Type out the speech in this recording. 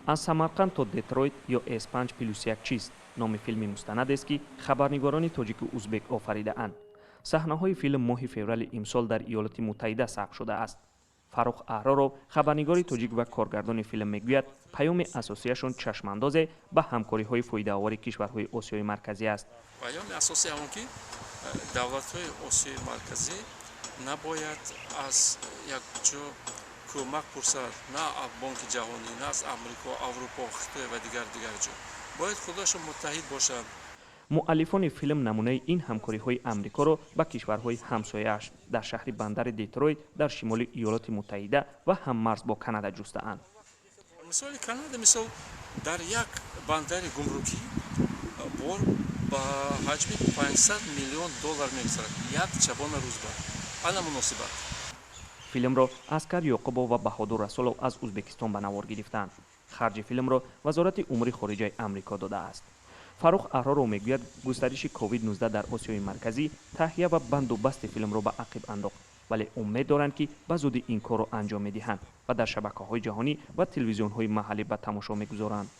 از سمرقند تا دترویت یا اسپنج پلوس یک چیست نام فیلمی مستند است که خبرنگاران تاجیک و ازبک آفریده اند. صحنه‌های فیلم ماه فوریه امسال در ایالات متحده ثبت شده است. فاروق احرارов خبرنگار تاجیک و کارگردان فیلم میگوید پیام اساسیشون چشمانداز به همکاری‌های فایده‌آور کشورهای آسیای مرکزی است. پیام اساسی همون که دولت‌های آسیای مرکزی نباید از یک جو کمک پرسد، نه از بانک جهانی، نه از آمریکا، اروپا، خطه و دیگر جو. باید خودشون متحد باشند. مؤلفان فیلم نمونه این همکاری‌های آمریکا را به کشورهای همسایه‌اش در شهر بندر دیترویت در شمال ایالات متحده و هم‌مرز با کانادا جسته‌اند. مثال کانادا مثال در یک بندر گمرکی بار با حجم 500 میلیون دلار می‌گذرد. یک چبان روزبه. آن مناسبت. فیلم را اسکر یعقوبов و بهادر رسولov از ازبکستان به نوار گرفتند. خرج فیلم را وزارت امور خارجه آمریکا داده است. فاروق احرارov میگوید گسترش کووید 19 در آسیای مرکزی تهیه و بندوبست فیلم را به عقب انداخت، ولی امید دارند که به زودی این کار را انجام میدهند و در شبکه‌های جهانی و تلویزیون‌های محلی به تماشا میگذارند.